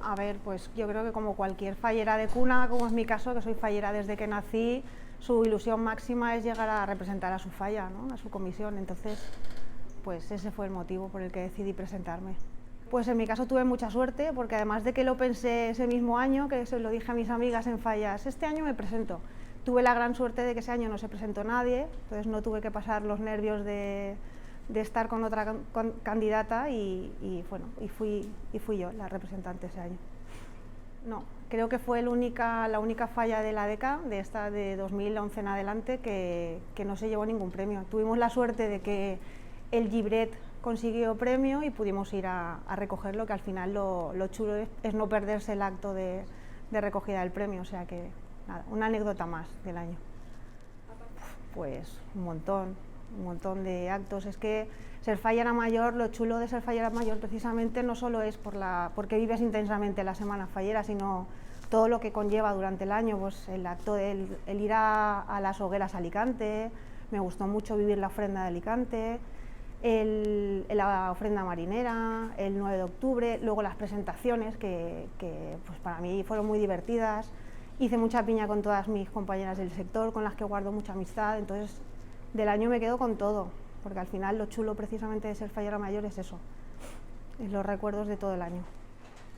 A ver, pues yo creo que como cualquier fallera de cuna, como es mi caso, que soy fallera desde que nací, su ilusión máxima es llegar a representar a su falla, ¿no? A su comisión. Entonces, pues ese fue el motivo por el que decidí presentarme. Pues en mi caso tuve mucha suerte, porque además de que lo pensé ese mismo año, que se lo dije a mis amigas en fallas, este año me presento, tuve la gran suerte de que ese año no se presentó nadie, entonces no tuve que pasar los nervios de estar con otra candidata y fui yo la representante ese año. No, creo que fue la única falla de la DECA, de esta de 2011 en adelante, que no se llevó ningún premio. Tuvimos la suerte de que el Llibret consiguió premio y pudimos ir a recogerlo, que al final lo chulo es no perderse el acto de recogida del premio, o sea que nada, una anécdota más del año. Pues un montón de actos. Es que ser fallera mayor, lo chulo de ser fallera mayor precisamente no solo es porque vives intensamente la semana fallera, sino todo lo que conlleva durante el año, pues el acto el ir a las hogueras a Alicante, me gustó mucho vivir la ofrenda de Alicante, la ofrenda marinera, el 9 de octubre, luego las presentaciones que pues para mí fueron muy divertidas, hice mucha piña con todas mis compañeras del sector, con las que guardo mucha amistad, entonces del año me quedo con todo, porque al final lo chulo precisamente de ser fallera mayor es eso, es los recuerdos de todo el año.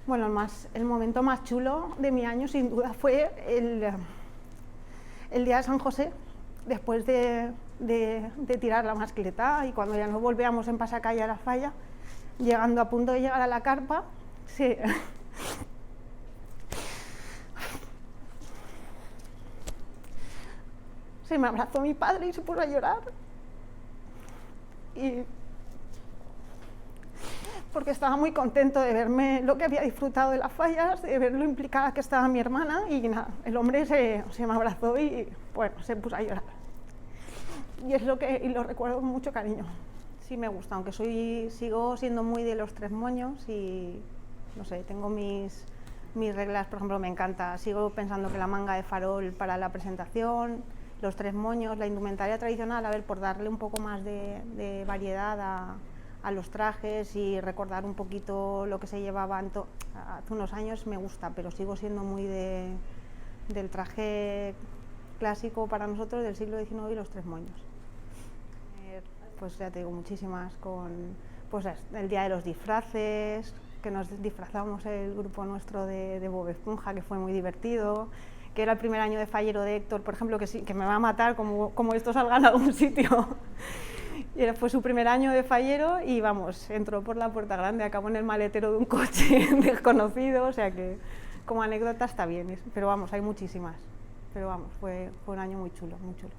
Bueno, el momento más chulo de mi año sin duda fue el día de San José, después de tirar la mascleta y cuando ya nos volvíamos en pasacalle a la falla, llegando a punto de llegar a la carpa, sí. Se me abrazó mi padre y se puso a llorar. Porque estaba muy contento de verme lo que había disfrutado de las fallas, de ver lo implicada que estaba mi hermana y nada, el hombre se me abrazó y bueno, se puso a llorar. Y lo recuerdo con mucho cariño. Sí me gusta, aunque sigo siendo muy de los tres moños y no sé, tengo mis reglas, por ejemplo, me encanta, sigo pensando que la manga de farol para la presentación, los tres moños, la indumentaria tradicional, a ver, por darle un poco más de variedad a los trajes y recordar un poquito lo que se llevaba hace unos años, me gusta, pero sigo siendo muy del traje clásico para nosotros del siglo XIX y los tres moños. Pues ya te digo, muchísimas, pues el día de los disfraces, que nos disfrazamos el grupo nuestro de Bob Esponja, que fue muy divertido, que era el primer año de fallero de Héctor, por ejemplo, que me va a matar como esto salga en algún sitio. Y fue su primer año de fallero y vamos, entró por la puerta grande, acabó en el maletero de un coche desconocido, o sea que como anécdota está bien, pero vamos, hay muchísimas. Pero vamos, fue un año muy chulo, muy chulo.